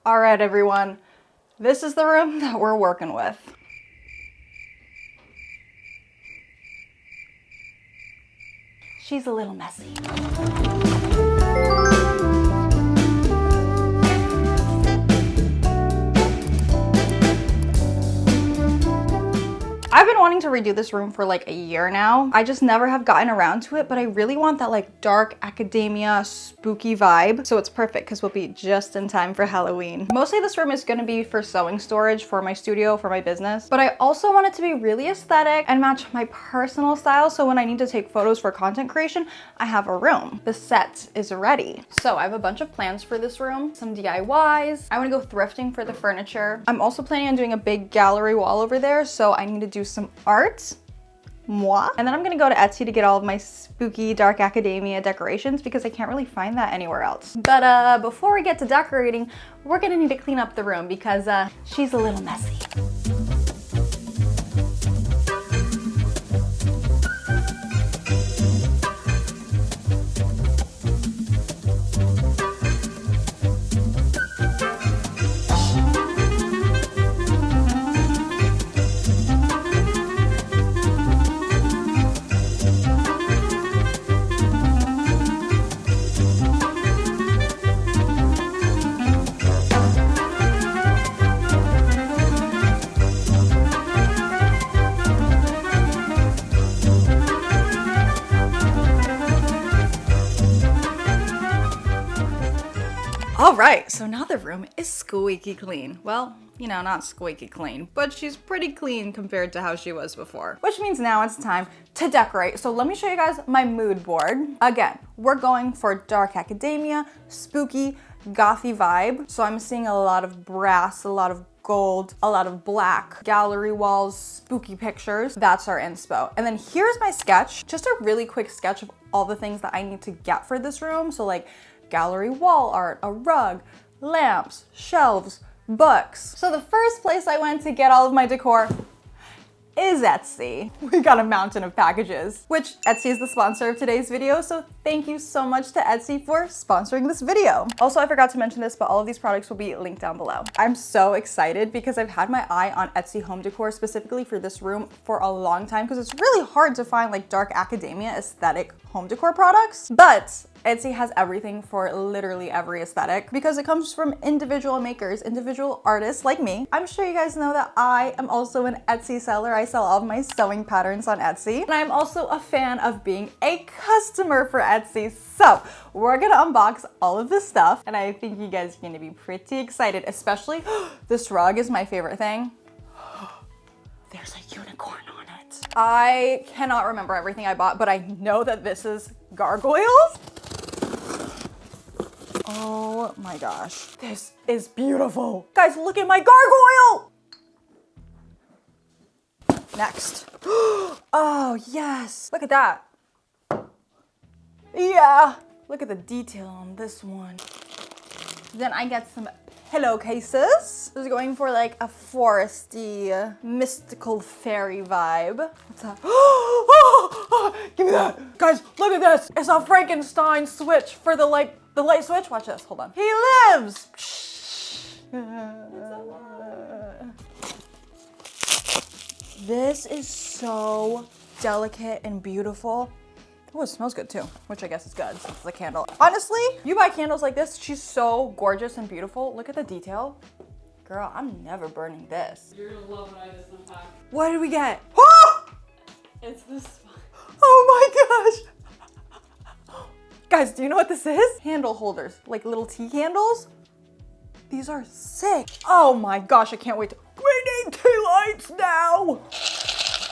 All right, everyone, this is the room that we're working with. She's a little messy. I've been wanting to redo this room for like a year now. I just never have gotten around to it, but I really want that like dark academia spooky vibe. So it's perfect because we'll be just in time for Halloween. Mostly this room is going to be for sewing storage for my studio, for my business, but I also want it to be really aesthetic and match my personal style. So when I need to take photos for content creation, I have a room. The set is ready. So I have a bunch of plans for this room, some DIYs. I want to go thrifting for the furniture. I'm also planning on doing a big gallery wall over there. So I need to do some art, moi. And then I'm gonna go to Etsy to get all of my spooky dark academia decorations because I can't really find that anywhere else. But before we get to decorating, we're gonna need to clean up the room because she's a little messy. All right, so now the room is squeaky clean. Well, you know, not squeaky clean, but she's pretty clean compared to how she was before. Which means now it's time to decorate. So let me show you guys my mood board. Again, we're going for dark academia, spooky, gothy vibe. So I'm seeing a lot of brass, a lot of gold, a lot of black, gallery walls, spooky pictures. That's our inspo. And then here's my sketch, just a really quick sketch of all the things that I need to get for this room. So like gallery wall art, a rug, lamps, shelves, books. So the first place I went to get all of my decor is Etsy. We got a mountain of packages, which Etsy is the sponsor of today's video. So thank you so much to Etsy for sponsoring this video. Also, I forgot to mention this, but all of these products will be linked down below. I'm so excited because I've had my eye on Etsy home decor specifically for this room for a long time because it's really hard to find like dark academia aesthetic home decor products. But Etsy has everything for literally every aesthetic because it comes from individual makers, individual artists like me. I'm sure you guys know that I am also an Etsy seller. I sell all of my sewing patterns on Etsy. And I'm also a fan of being a customer for Etsy. So we're gonna unbox all of this stuff and I think you guys are gonna be pretty excited, especially this rug is my favorite thing. There's a unicorn on it. I cannot remember everything I bought, but I know that this is gargoyles. Oh my gosh, this is beautiful. Guys, look at my gargoyle. Next. Oh yes, look at that. Yeah, look at the detail on this one. Then I get some pillowcases. This is going for like a foresty, mystical fairy vibe. What's that? Give me that. Guys, look at this. It's a Frankenstein switch for the light switch. Watch this, hold on. He lives. This is so delicate and beautiful. Oh, it smells good too, which I guess is good since it's a candle. Honestly, you buy candles like this, she's so gorgeous and beautiful. Look at the detail. Girl, I'm never burning this. You're gonna love what I just unpacked. What did we get? Oh! It's this one. Oh my gosh. Guys, do you know what this is? Candle holders, like little tea candles. These are sick. Oh my gosh, I can't wait to, we need tea lights now.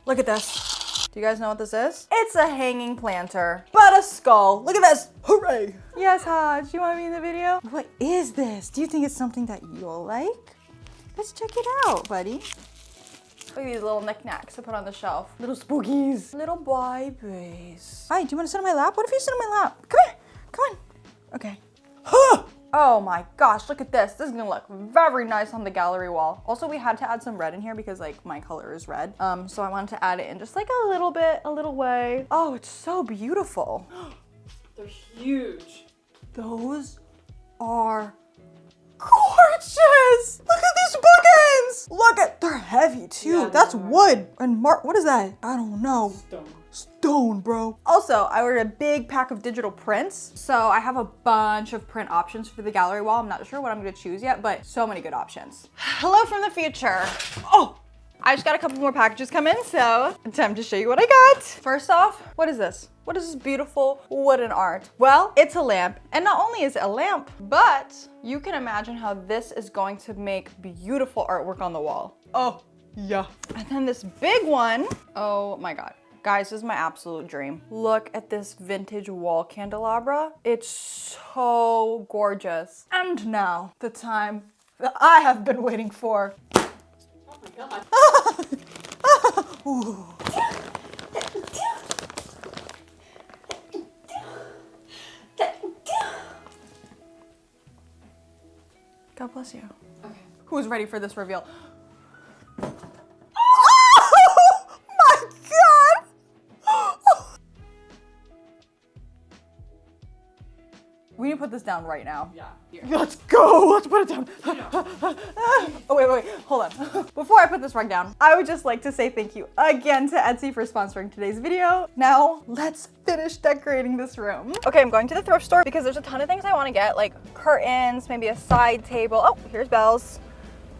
Look at this. Do you guys know what this is? It's a hanging planter, but a skull. Look at this. Hooray. Yes, Hodge, you want me in the video? What is this? Do you think it's something that you'll like? Let's check it out, buddy. Look at these little knickknacks to put on the shelf. Little spookies. Little babies. Hi, do you want to sit on my lap? What if you sit on my lap? Come here. Come on. Okay. Oh my gosh, look at this. This is gonna look very nice on the gallery wall. Also, we had to add some red in here because like my color is red. So I wanted to add it in just like a little bit, a little way. Oh, it's so beautiful. They're huge. Those are Gorgeous! Look at these bookends! Look at, they're heavy too. Yeah, That's they are. wood. And what is that? I don't know. Stone, bro. Also, I ordered a big pack of digital prints. So I have a bunch of print options for the gallery wall. I'm not sure what I'm gonna choose yet, but so many good options. Hello from the future. Oh, I just got a couple more packages come in, so time to show you what I got. First off, what is this? What is this beautiful wooden art? Well, it's a lamp, and not only is it a lamp, but you can imagine how this is going to make beautiful artwork on the wall. Oh, yeah. And then this big one, oh my God. Guys, this is my absolute dream. Look at this vintage wall candelabra. It's so gorgeous. And now, the time that I have been waiting for. Oh my God. Ooh. God bless you. Okay. Who's ready for this reveal? Oh my God! We need to put this down right now. Yeah. Here. Let's go. Let's put it down. Oh, wait. Hold on. Before I put this rug down, I would just like to say thank you again to Etsy for sponsoring today's video. Now, let's finish decorating this room. Okay, I'm going to the thrift store because there's a ton of things I want to get, like curtains, maybe a side table. Oh, here's Belle's.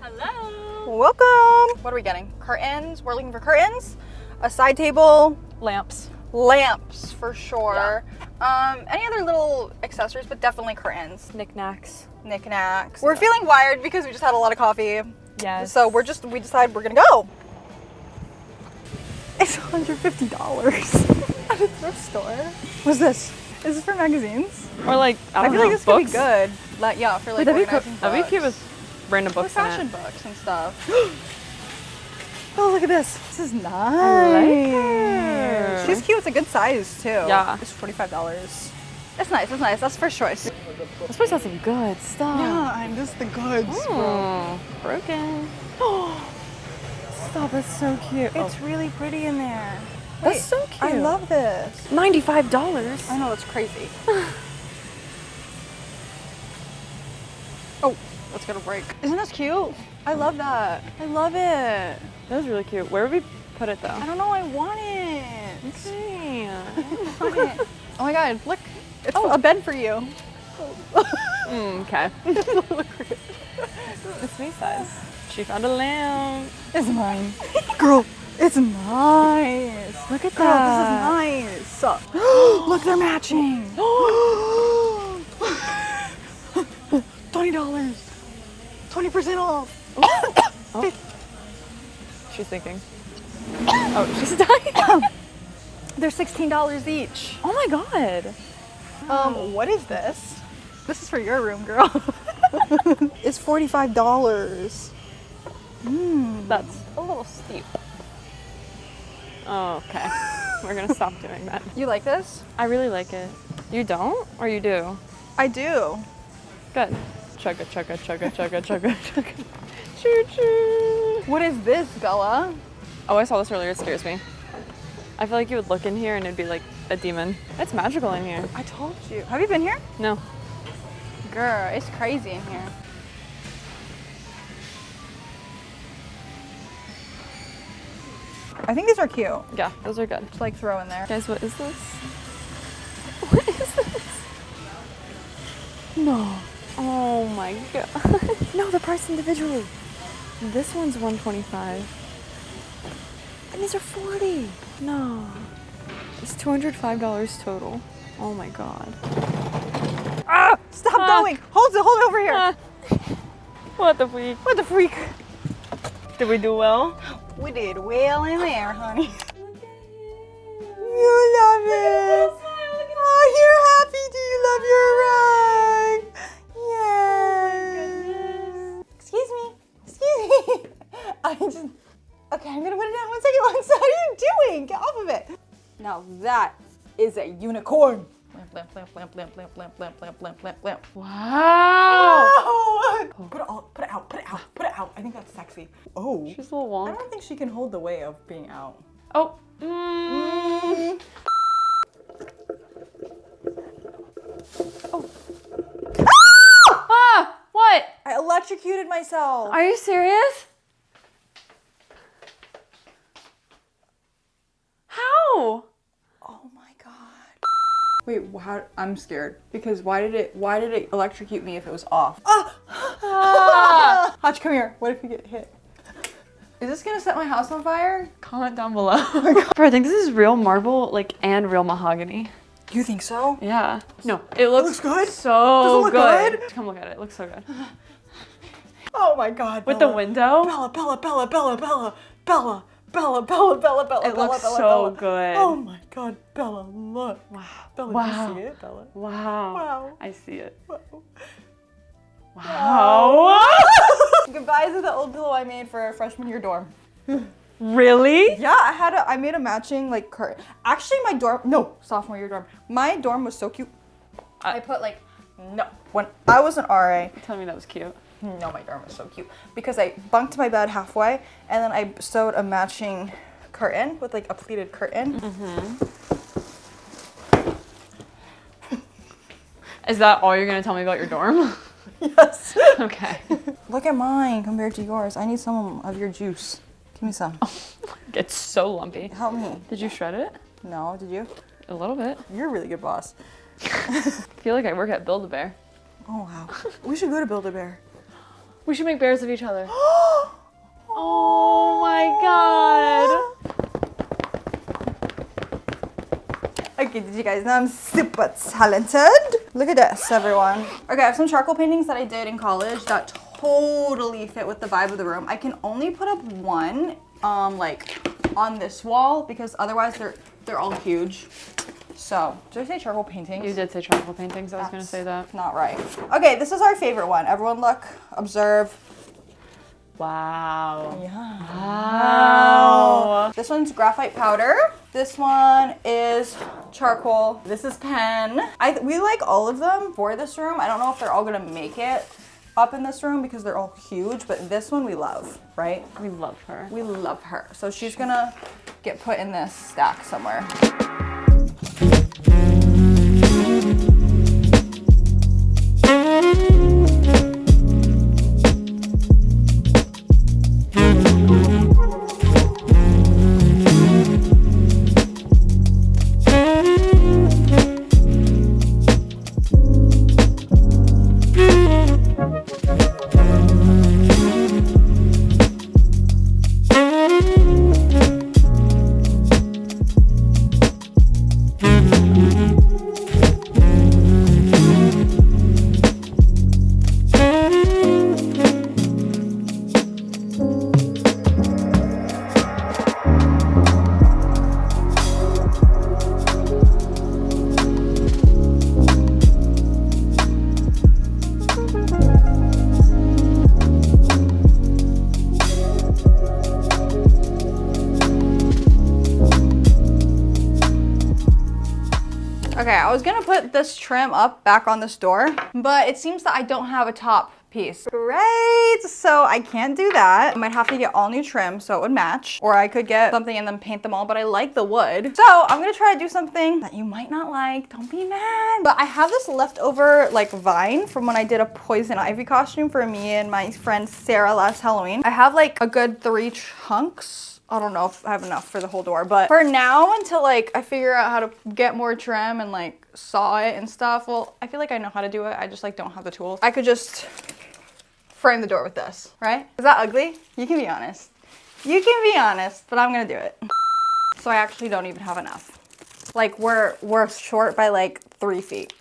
Hello. Welcome. What are we getting? Curtains. We're looking for curtains, a side table, Lamps. lamps for sure. Any other little accessories, but definitely curtains. Knickknacks. Knickknacks. We're feeling wired because we just had a lot of coffee. Yes. So we decided we're gonna go. It's $150 at a thrift store. What's this? Is this for magazines? Or like, I feel like this could be good. Like, yeah, for like organizing That'd be cute books. with random For books in fashion it. books and stuff. Oh, look at this. This is nice. like her. She's cute. It's a good size too. Yeah. It's $45. It's nice. It's nice. That's first choice. This place has some good stuff. Yeah, and just the goods, bro. Broken. Stop, that's so cute. It's really pretty in there. That's Wait, so cute. I love this. $95. I know, it's crazy. Oh, that's gonna break. Isn't this cute? I love that. I love it. That was really cute. Where would we put it though? I don't know, I want it. Okay. I want it. Oh my God, look. It's a bed for you. Okay. It's me size. She found a lamp. It's mine. Girl, it's nice. Look at Girl, that. this is nice. Look, they're matching. $20. 20% off. Oh. She's thinking. Oh, she's dying. They're $16 each. Oh my God. What is this? This is for your room, girl. It's $45. That's a little steep. Oh, okay. We're gonna stop doing that. You like this? I really like it. You don't? Or you do? I do. Good. Chugga, chugga, chugga, chugga, chugga, chugga. Choo choo. What is this, Bella? Oh, I saw this earlier. It scares me. I feel like you would look in here and it'd be like a demon. It's magical in here. I told you. Have you been here? No. Girl, it's crazy in here. I think these are cute Yeah, those are good. to like throw in there. Guys, what is this? What is this? No. Oh my God. No, the price individually. This one's $125. And these are $40. No. It's $205 total. Oh my God. Ah! Stop going! Hold it over here! Ah. What the freak? What the freak? Did we do well? We did well in there, honey. You love it! Oh, you're happy. Do you love your rug? Yes. Excuse me. Okay, I'm gonna put it down. 1 second. What are you doing? Get off of it. Now that is a unicorn. Lamp. Wow. Wow. Put it out. I think that's sexy. Oh. She's a little I wonk. don't think she can hold the weight of being out. Oh. Oh. Ah! What? I electrocuted myself. Are you serious? How? Oh my god. Wait, how? I'm scared because why did it electrocute me if it was off? Ah! Hotch, come here. What if you get hit? Is this gonna set my house on fire? Comment down below. Bro, I think this is real marble, like, and real mahogany. You think so? Yeah. No, it looks good. So Does it look good? Come look at it. It looks so good. Oh my god. With Bella. the window. Bella, Bella, Bella, Bella, Bella, Bella, Bella, Bella, Bella, Bella. It looks Bella, so Bella. good. Oh my god, Bella, look. Wow. Bella, Wow. do you see it, Bella? Wow. Wow. I see it. Wow. Wow. Goodbyes to the old pillow I made for a freshman year dorm. Really? Yeah, I made a matching like curtain. Actually, my dorm, no, sophomore year dorm. My dorm was so cute. I put like, no, when I was an RA. Tell me that was cute. No, my dorm was so cute because I bunked my bed halfway and then I sewed a matching curtain with like a pleated curtain. Is that all you're gonna tell me about your dorm? Yes. Okay. Look at mine compared to yours. I need some of your juice. Give me some. It's so lumpy. Help me. Did you shred it? No, did you? A little bit. You're a really good boss. I feel like I work at Build-A-Bear. Oh wow. We should go to Build-A-Bear. We should make bears of each other. Oh my god. Okay, did you guys know I'm super talented? Look at this, everyone. Okay, I have some charcoal paintings that I did in college that totally fit with the vibe of the room. I can only put up one, like on this wall because otherwise they're all huge. So, did I say charcoal paintings? You did say charcoal paintings. I was gonna say that. Not right. Okay, this is our favorite one. Everyone look, observe. Wow. Yeah. Wow. This one's graphite powder. This one is charcoal. This is pen. We like all of them for this room. I don't know if they're all gonna make it up in this room because they're all huge, but this one we love, right? We love her. We love her. So she's gonna get put in this stack somewhere. Okay, I was gonna put this trim up back on this door, but it seems that I don't have a top piece. Great, so I can't do that. I might have to get all new trim so it would match, or I could get something and then paint them all, but I like the wood. So I'm gonna try to do something that you might not like, don't be mad. But I have this leftover like vine from when I did a poison ivy costume for me and my friend Sarah last Halloween. I have like a good 3 chunks. I don't know if I have enough for the whole door, but for now, until like I figure out how to get more trim and like saw it and stuff, well, I feel like I know how to do it. I just like don't have the tools. I could just frame the door with this, right? Is that ugly? You can be honest. You can be honest, but I'm gonna do it. So I actually don't even have enough. Like we're short by like 3 feet.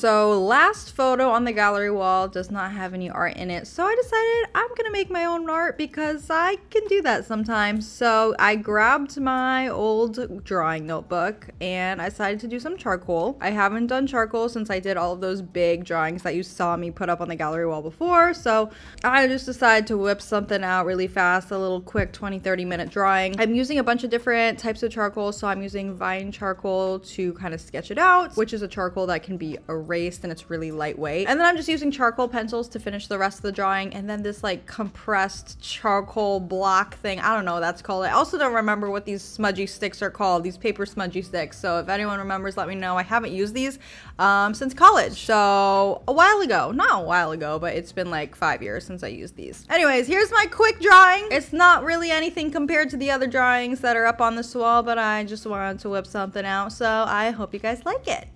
So last photo on the gallery wall does not have any art in it. So I decided I'm gonna make my own art because I can do that sometimes. So I grabbed my old drawing notebook and I decided to do some charcoal. I haven't done charcoal since I did all of those big drawings that you saw me put up on the gallery wall before. So I just decided to whip something out really fast, a little quick 20-30 minute drawing. I'm using a bunch of different types of charcoal. So I'm using vine charcoal to kind of sketch it out, which is a charcoal that can be erased and it's really lightweight. And then I'm just using charcoal pencils to finish the rest of the drawing. And then this like compressed charcoal block thing, I don't know what that's called. I also don't remember what these smudgy sticks are called, these paper smudgy sticks. So if anyone remembers, let me know. I haven't used these since college. So a while ago, not a while ago, but it's been like 5 years since I used these. Anyways, here's my quick drawing. It's not really anything compared to the other drawings that are up on this wall, but I just wanted to whip something out. So I hope you guys like it.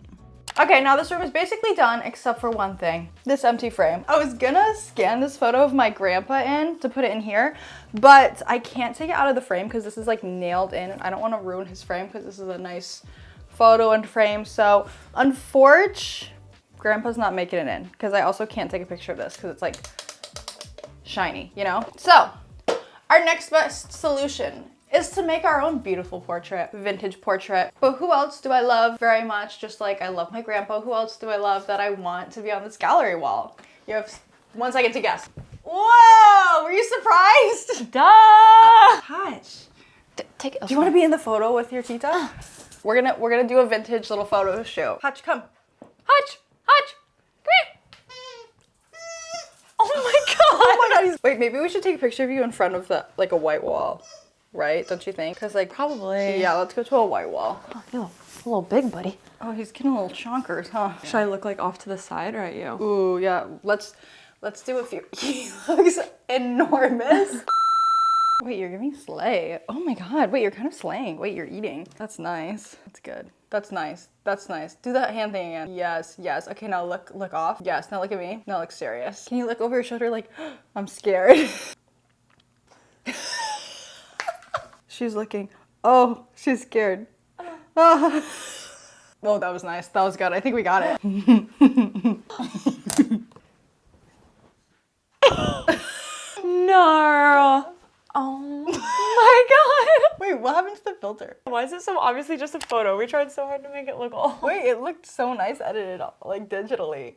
Okay, now this room is basically done except for one thing, this empty frame. I was gonna scan this photo of my grandpa in to put it in here, but I can't take it out of the frame because this is like nailed in. I don't want to ruin his frame because this is a nice photo and frame. So unfortunately, grandpa's not making it in because I also can't take a picture of this because it's like shiny, you know? So our next best solution is to make our own beautiful portrait, vintage portrait. But who else do I love very much, just like I love my grandpa? Who else do I love that I want to be on this gallery wall? You have 1 second to guess. Whoa, were you surprised? Duh! Hutch, Take it. do you want to be in the photo with your tita? We're gonna do a vintage little photo shoot. Hutch, come. Hutch, come here. Oh my god! Oh my god, wait, maybe we should take a picture of you in front of the, like a white wall. Right? Don't you think? Because like Probably. Yeah, let's go to a white wall. Oh, you're a little big, buddy. Oh, he's getting a little chonkers, huh? Should I look like off to the side or at you? Ooh, yeah. Let's do a few. He looks enormous. Wait, you're giving slay. Oh my god. Wait, you're kind of slaying. Wait, you're eating. That's nice. That's good. That's nice. That's nice. Do that hand thing again. Yes, yes. Okay, now look off. Yes, now look at me. Now look serious. Can you look over your shoulder like, I'm scared? She's looking. Oh, she's scared. Oh, that was nice. That was good. I think we got it. No. Oh my god. Wait, what happened to the filter? Why is it so obviously just a photo? We tried so hard to make it look all. Wait, it looked so nice edited, like digitally.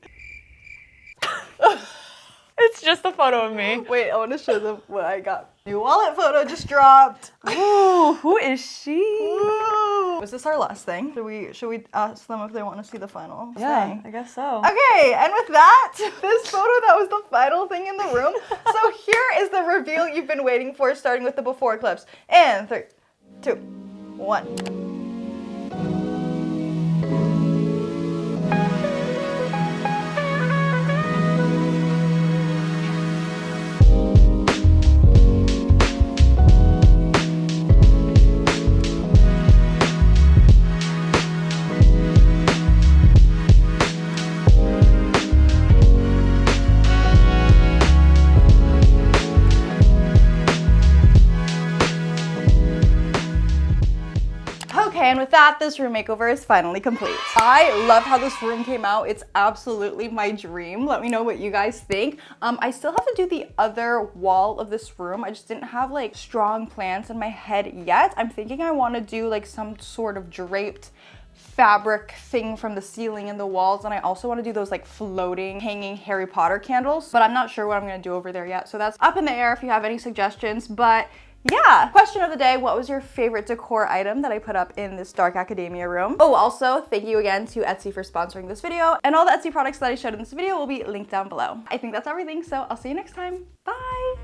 It's just a photo of me. Wait, I want to show them what I got. New wallet photo just dropped. Ooh, who is she? Ooh. Was this our last thing? Should we ask them if they want to see the final thing? I guess so. Okay, and with that, this photo, that was the final thing in the room. So here is the reveal you've been waiting for, starting with the before clips. And 3, 2, 1. And with that, this room makeover is finally complete. I love how this room came out. It's absolutely my dream. Let me know what you guys think. I still have to do the other wall of this room. I just didn't have like strong plans in my head yet. I'm thinking I want to do like some sort of draped fabric thing from the ceiling and the walls, and I also want to do those like floating hanging Harry Potter candles, but I'm not sure what I'm going to do over there yet, so that's up in the air if you have any suggestions. But yeah, question of the day, what was your favorite decor item that I put up in this dark academia room? Oh, also, thank you again to Etsy for sponsoring this video, and all the Etsy products that I showed in this video will be linked down below. I think that's everything, so I'll see you next time. Bye!